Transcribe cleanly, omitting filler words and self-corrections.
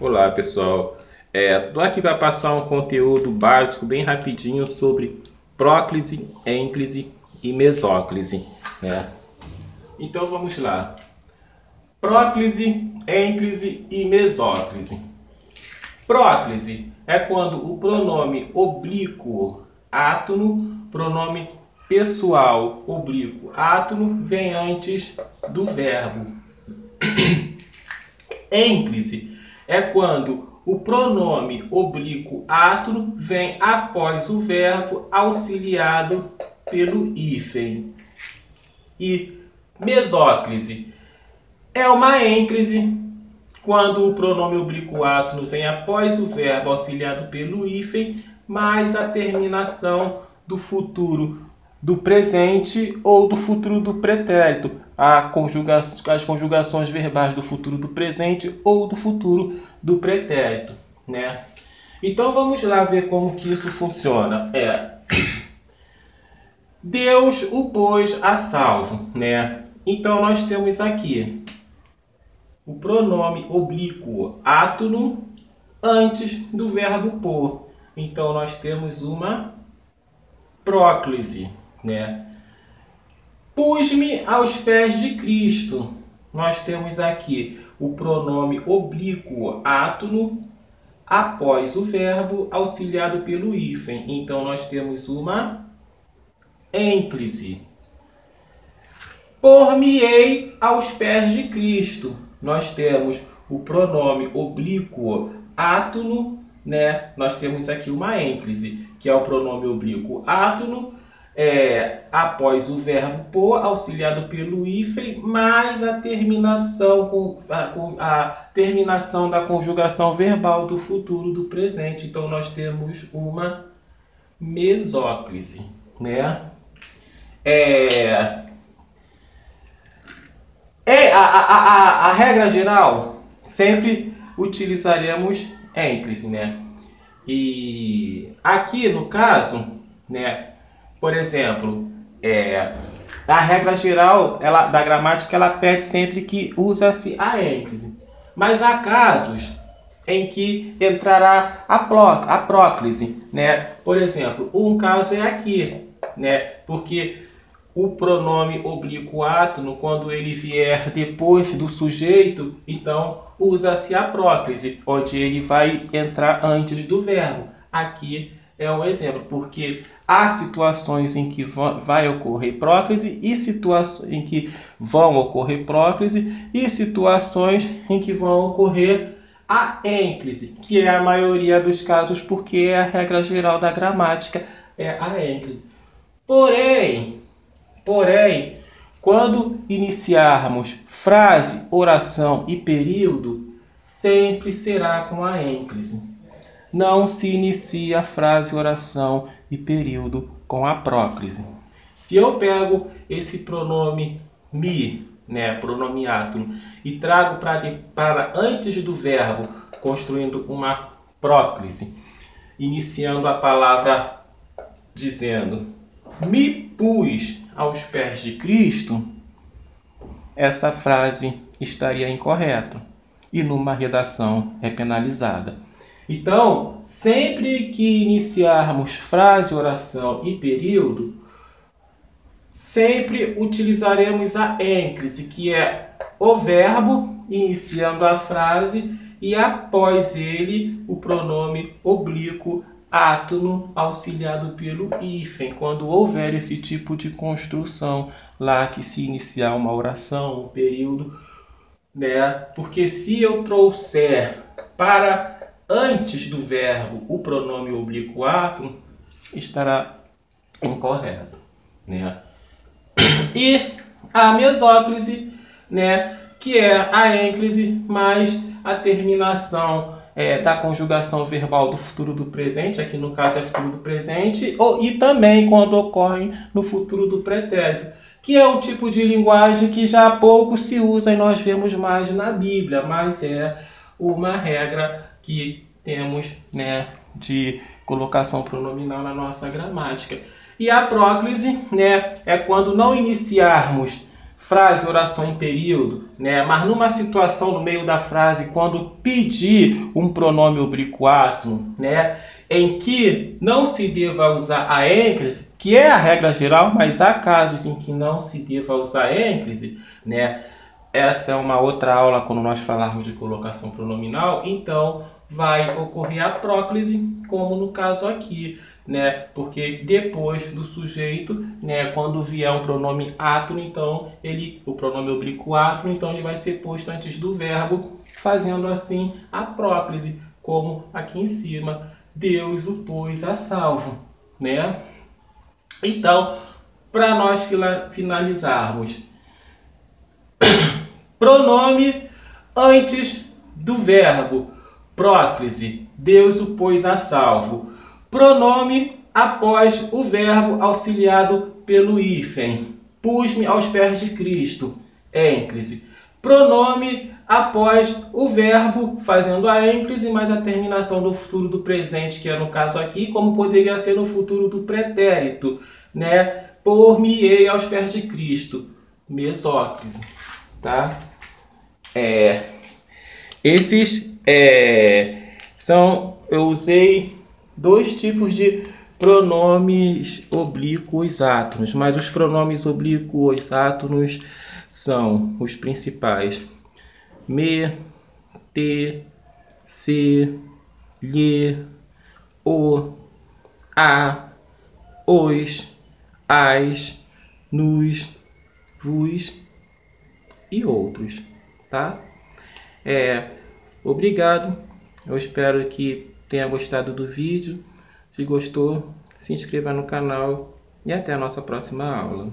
Olá pessoal, tô aqui para passar um conteúdo básico bem rapidinho sobre próclise, ênclise e mesóclise, né? Então vamos lá. Próclise, ênclise e mesóclise. Próclise é quando o pronome oblíquo átono, pronome pessoal oblíquo átono, vem antes do verbo. Ênclise é quando o pronome oblíquo átono vem após o verbo auxiliado pelo hífen. E mesóclise é uma ênclise quando o pronome oblíquo átono vem após o verbo auxiliado pelo hífen, mais a terminação do futuro do presente ou do futuro do pretérito, as conjugações verbais do futuro do presente ou do futuro do pretérito, né? Então vamos lá ver como que isso funciona. Deus o pôs a salvo, né? Então nós temos aqui o pronome oblíquo átono antes do verbo pôr. Então nós temos uma próclise, né? Pus-me aos pés de Cristo. Nós temos aqui o pronome oblíquo átono após o verbo auxiliado pelo hífen. Então nós temos uma ênclise. Por-me-ei aos pés de Cristo. Nós temos o pronome oblíquo átono, né? Nós temos aqui uma ênclise, que é o pronome oblíquo átono, após o verbo por, auxiliado pelo hífen, mais a terminação, a terminação da conjugação verbal do futuro do presente. Então nós temos uma mesóclise, né? A regra geral, sempre utilizaremos ênclise, né? E aqui no caso, né, por exemplo, a regra geral da gramática, ela pede sempre que usa-se a ênclise. Mas há casos em que entrará a próclise, né? Por exemplo, um caso é aqui, né? Porque o pronome oblíquo átono, quando ele vier depois do sujeito, então usa-se a próclise, onde ele vai entrar antes do verbo. Aqui é um exemplo, porque há situações em que vai ocorrer próclise e situações em que vão ocorrer próclise e situações em que vão ocorrer a ênclise, que é a maioria dos casos, porque é a regra geral da gramática, é a ênclise. Porém, quando iniciarmos frase, oração e período, sempre será com a ênclise. Não se inicia frase, oração e período com a próclise. Se eu pego esse pronome me, né, pronome átono, e trago para antes do verbo, construindo uma próclise, iniciando a palavra dizendo me pus aos pés de Cristo, essa frase estaria incorreta e numa redação é penalizada. Então, sempre que iniciarmos frase, oração e período, sempre utilizaremos a ênclise, que é o verbo iniciando a frase e após ele o pronome oblíquo átono auxiliado pelo hífen, quando houver esse tipo de construção lá que se iniciar uma oração, um período, né? Porque se eu trouxer para antes do verbo o pronome oblíquo átono, estará incorreto, né? E a mesóclise, né, que é a ênclise mais a terminação da conjugação verbal do futuro do presente, aqui no caso é futuro do presente, e também quando ocorre no futuro do pretérito, que é um tipo de linguagem que já há pouco se usa e nós vemos mais na Bíblia, mas é uma regra que temos, né, de colocação pronominal na nossa gramática. E a próclise, né, é quando não iniciarmos frase, oração em período, né? Mas numa situação no meio da frase, quando pedir um pronome oblíquo átono, né? Em que não se deva usar a ênclise, que é a regra geral, mas há casos em que não se deva usar a ênclise, né? Essa é uma outra aula quando nós falarmos de colocação pronominal, então vai ocorrer a próclise, como no caso aqui, né? Porque depois do sujeito, né, quando vier um pronome átono, então o pronome oblíquo átono, então ele vai ser posto antes do verbo, fazendo assim a próclise, como aqui em cima, Deus o pôs a salvo, né? Então, para nós finalizarmos, pronome antes do verbo, próclise, Deus o pôs a salvo. Pronome após o verbo auxiliado pelo hífen, pus-me aos pés de Cristo, ênclise. Pronome após o verbo, fazendo a ênclise, mais a terminação do futuro do presente, que é no caso aqui, como poderia ser no futuro do pretérito, né? Pôr-me-ei aos pés de Cristo, mesóclise, tá? Eu usei dois tipos de pronomes oblíquos átonos, mas os pronomes oblíquos átonos são os principais: me, te, se, lhe, o, a, os, as, nos, vos e outros, tá? Obrigado. Eu espero que tenha gostado do vídeo. Se gostou, se inscreva no canal e até a nossa próxima aula.